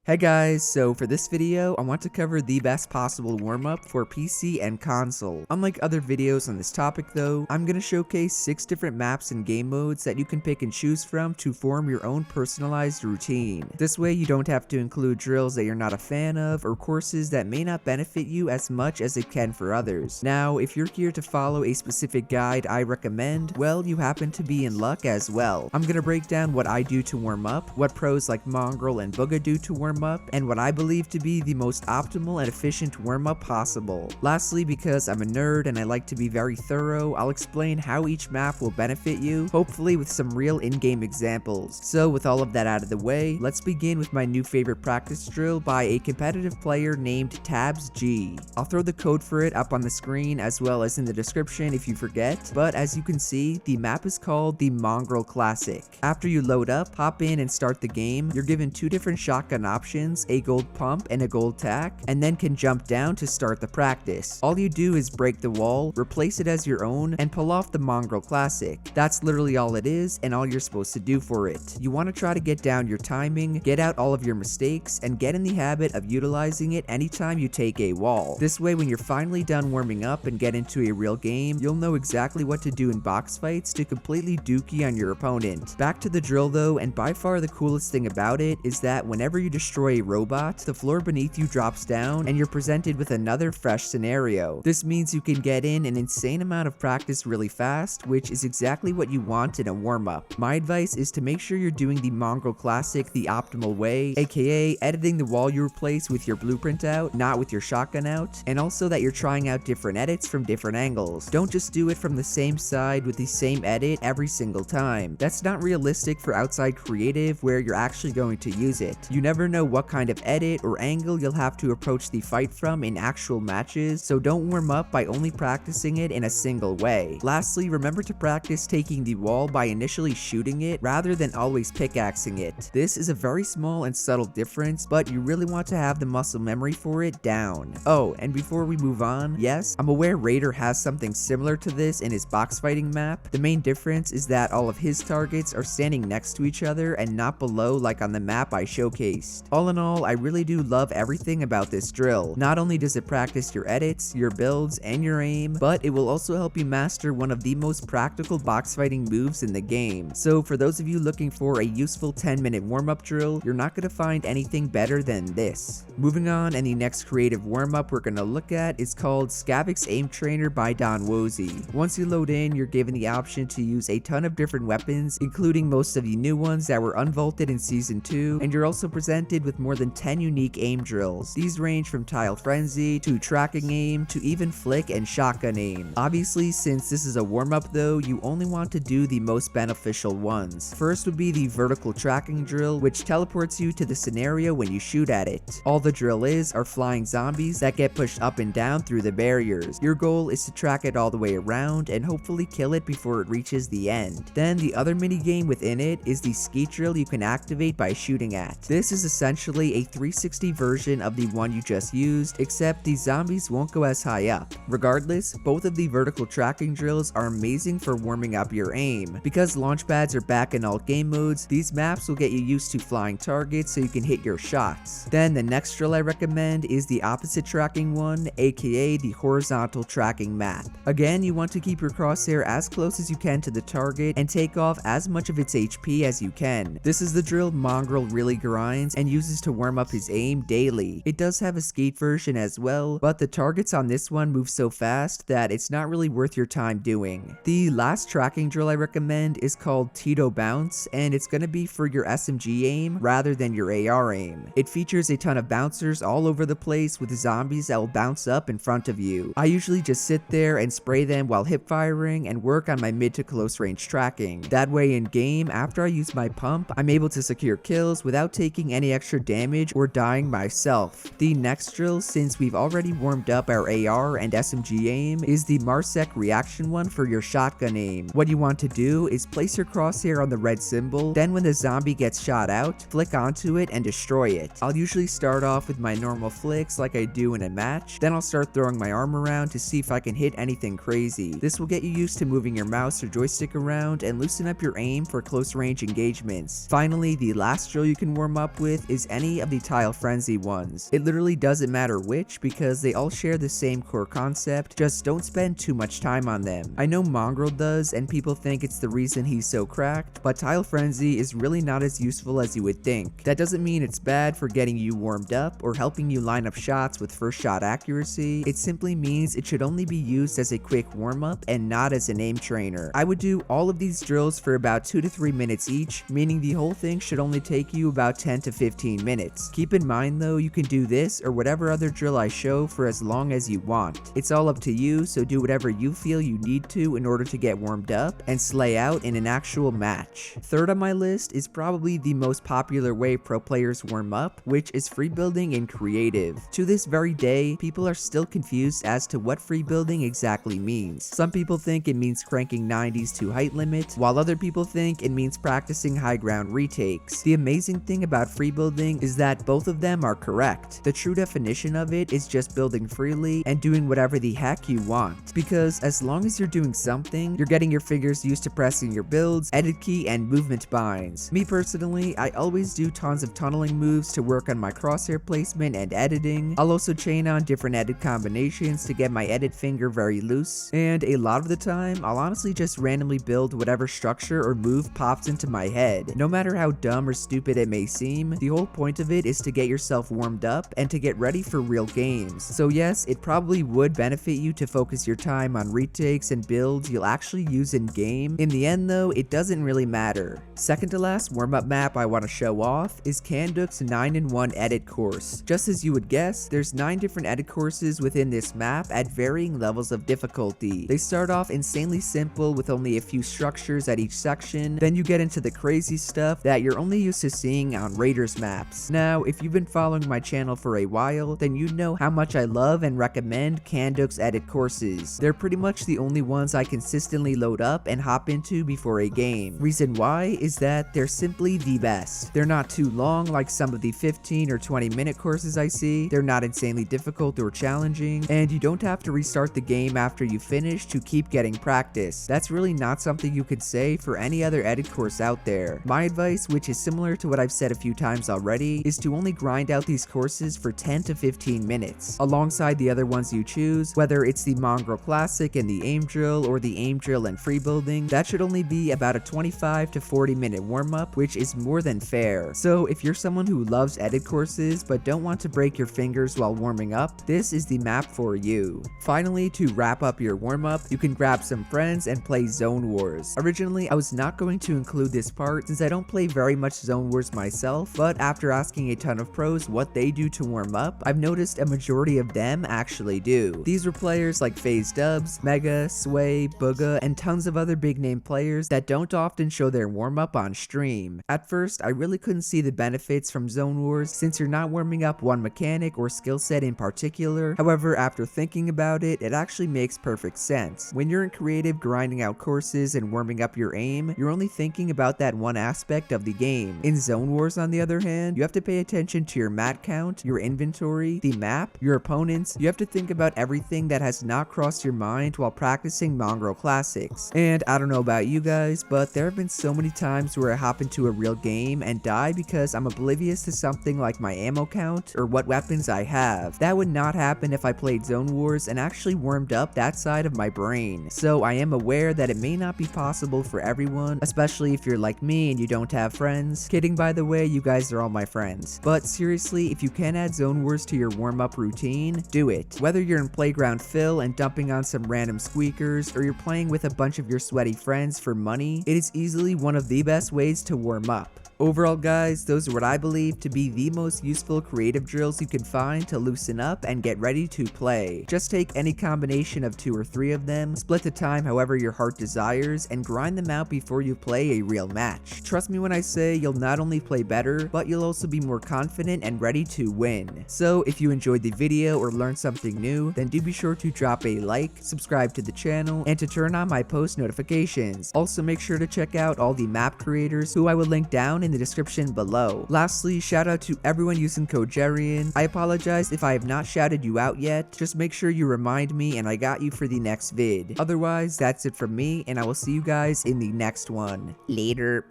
Hey guys, so for this video, I want to cover the best possible warm-up for PC and console. Unlike other videos on this topic though, I'm gonna showcase 6 different maps and game modes that you can pick and choose from to form your own personalized routine. This way you don't have to include drills that you're not a fan of or courses that may not benefit you as much as it can for others. Now, if you're here to follow a specific guide I recommend, well, you happen to be in luck as well. I'm gonna break down what I do to warm up, what pros like Mongraal and makw do to warm up, and what I believe to be the most optimal and efficient warm-up possible. Lastly, because I'm a nerd and I like to be very thorough, I'll explain how each map will benefit you, hopefully with some real in-game examples. So with all of that out of the way, let's begin with my new favorite practice drill by a competitive player named itsJerian. I'll throw the code for it up on the screen as well as in the description if you forget, but as you can see, the map is called the Mongraal Classic. After you load up, hop in and start the game, you're given 2 different shotgun options, a gold pump and a gold tack, and then can jump down to start the practice. All you do is break the wall, replace it as your own, and pull off the Mongraal Classic. That's literally all it is and all you're supposed to do for it. You want to try to get down your timing, get out all of your mistakes, and get in the habit of utilizing it anytime you take a wall. This way when you're finally done warming up and get into a real game, you'll know exactly what to do in box fights to completely dookie on your opponent. Back to the drill though, and by far the coolest thing about it is that whenever you destroy a robot, the floor beneath you drops down and you're presented with another fresh scenario. This means you can get in an insane amount of practice really fast, which is exactly what you want in a warm-up. My advice is to make sure you're doing the Mongraal Classic the optimal way, aka editing the wall you replace with your blueprint out, not with your shotgun out, and also that you're trying out different edits from different angles. Don't just do it from the same side with the same edit every single time. That's not realistic for outside creative where you're actually going to use it. You never know what kind of edit or angle you'll have to approach the fight from in actual matches, so don't warm up by only practicing it in a single way. Lastly, remember to practice taking the wall by initially shooting it rather than always pickaxing it. This is a very small and subtle difference, but you really want to have the muscle memory for it down. Oh, and before we move on, yes, I'm aware Raider has something similar to this in his box fighting map. The main difference is that all of his targets are standing next to each other and not below like on the map I showcased. All in all, I really do love everything about this drill. Not only does it practice your edits, your builds, and your aim, but it will also help you master one of the most practical box fighting moves in the game. So for those of you looking for a useful 10-minute warm-up drill, you're not going to find anything better than this. Moving on, and the next creative warm-up we're going to look at is called Skavooks Aim Trainer by Don Wozy. Once you load in, you're given the option to use a ton of different weapons, including most of the new ones that were unvaulted in Season 2, and you're also presented with more than 10 unique aim drills. These range from tile frenzy to tracking aim to even flick and shotgun aim. Obviously, since this is a warm-up though, you only want to do the most beneficial ones. First would be the vertical tracking drill, which teleports you to the scenario when you shoot at it. All the drill are flying zombies that get pushed up and down through the barriers. Your goal is to track it all the way around and hopefully kill it before it reaches the end. Then the other mini game within it is the skeet drill you can activate by shooting at. This is essentially a 360 version of the one you just used, except the zombies won't go as high up. Regardless, both of the vertical tracking drills are amazing for warming up your aim. Because launch pads are back in all game modes, these maps will get you used to flying targets so you can hit your shots. Then the next drill I recommend is the opposite tracking one, aka the horizontal tracking map. Again, you want to keep your crosshair as close as you can to the target and take off as much of its HP as you can. This is the drill Mongraal really grinds and uses to warm up his aim daily. It does have a skate version as well, but the targets on this one move so fast that it's not really worth your time doing. The last tracking drill I recommend is called Tito Bounce, and it's going to be for your SMG aim rather than your AR aim. It features a ton of bouncers all over the place with zombies that will bounce up in front of you. I usually just sit there and spray them while hip firing and work on my mid to close range tracking. That way in game, after I use my pump, I'm able to secure kills without taking any extra damage or dying myself. The next drill, since we've already warmed up our AR and SMG aim, is the makw reaction one for your shotgun aim. What you want to do is place your crosshair on the red symbol, then when the zombie gets shot out, flick onto it and destroy it. I'll usually start off with my normal flicks like I do in a match, then I'll start throwing my arm around to see if I can hit anything crazy. This will get you used to moving your mouse or joystick around and loosen up your aim for close range engagements. Finally, the last drill you can warm up with is any of the tile frenzy ones. It literally doesn't matter which because they all share the same core concept, just don't spend too much time on them. I know Mongraal does and people think it's the reason he's so cracked, but tile frenzy is really not as useful as you would think. That doesn't mean it's bad for getting you warmed up or helping you line up shots with first shot accuracy. It simply means it should only be used as a quick warm up and not as an aim trainer. I would do all of these drills for about 2 to 3 minutes each, meaning the whole thing should only take you about 10 to 15 minutes. Keep in mind though, you can do this or whatever other drill I show for as long as you want. It's all up to you, so do whatever you feel you need to in order to get warmed up and slay out in an actual match. Third on my list is probably the most popular way pro players warm up, which is free building in creative. To this very day, people are still confused as to what free building exactly means. Some people think it means cranking 90s to height limit, while other people think it means practicing high ground retakes. The amazing thing about free building is that both of them are correct. The true definition of it is just building freely and doing whatever the heck you want, because as long as you're doing something, you're getting your fingers used to pressing your builds, edit key, and movement binds. Me personally, I always do tons of tunneling moves to work on my crosshair placement and editing. I'll also chain on different edit combinations to get my edit finger very loose, and a lot of the time, I'll honestly just randomly build whatever structure or move pops into my head. No matter how dumb or stupid it may seem, the whole point of it is to get yourself warmed up and to get ready for real games. So yes, it probably would benefit you to focus your time on retakes and builds you'll actually use in game. In the end though, it doesn't really matter. Second to last warm-up map I want to show off is Skavooks 9-in-1 edit course. Just as you would guess, there's 9 different edit courses within this map at varying levels of difficulty. They start off insanely simple with only a few structures at each section, then you get into the crazy stuff that you're only used to seeing on Raiders maps. Now, if you've been following my channel for a while, then you know how much I love and recommend Skavooks edit courses. They're pretty much the only ones I consistently load up and hop into before a game. Reason why is that they're simply the best. They're not too long like some of the 15 or 20 minute courses I see, they're not insanely difficult or challenging, and you don't have to restart the game after you finish to keep getting practice. That's really not something you could say for any other edit course out there. My advice, which is similar to what I've said a few times already, is to only grind out these courses for 10 to 15 minutes, alongside the other ones you choose, whether it's the Mongraal Classic and the aim drill or the aim drill and free building. That should only be about a 25 to 40 minute warm up, which is more than fair. So if you're someone who loves edit courses but don't want to break your fingers while warming up, this is the map for you. Finally, to wrap up your warm up, you can grab some friends and play Zone Wars. Originally, I was not going to include this part since I don't play very much Zone Wars myself, but after asking a ton of pros what they do to warm up, I've noticed a majority of them actually do. These were players like FaZe Dubs, makw, Sway, Booga, and tons of other big name players that don't often show their warm up on stream. At first, I really couldn't see the benefits from Zone Wars since you're not warming up one mechanic or skill set in particular. However, after thinking about it, it actually makes perfect sense. When you're in creative grinding out courses and warming up your aim, you're only thinking about that one aspect of the game. In Zone Wars, on the other hand, you have to pay attention to your mat count, your inventory, the map, your opponents. You have to think about everything that has not crossed your mind while practicing Mongraal Classics. And I don't know about you guys, but there have been so many times where I hop into a real game and die because I'm oblivious to something like my ammo count or what weapons I have. That would not happen if I played Zone Wars and actually warmed up that side of my brain. So I am aware that it may not be possible for everyone, especially if you're like me and you don't have friends. Kidding, by the way, you guys are all my friends. But seriously, if you can add Zone Wars to your warm-up routine, do it. Whether you're in Playground Fill and dumping on some random squeakers, or you're playing with a bunch of your sweaty friends for money, it is easily one of the best ways to warm up. Overall guys, those are what I believe to be the most useful creative drills you can find to loosen up and get ready to play. Just take any combination of 2 or 3 of them, split the time however your heart desires, and grind them out before you play a real match. Trust me when I say you'll not only play better, but you'll also be more confident and ready to win. So if you enjoyed the video or learned something new, then do be sure to drop a like, subscribe to the channel, and to turn on my post notifications. Also make sure to check out all the map creators who I will link down in the description below. Lastly, shout out to everyone using code JERIan. I apologize if I have not shouted you out yet, just make sure you remind me and I got you for the next vid. Otherwise, that's it from me and I will see you guys in the next one. Later.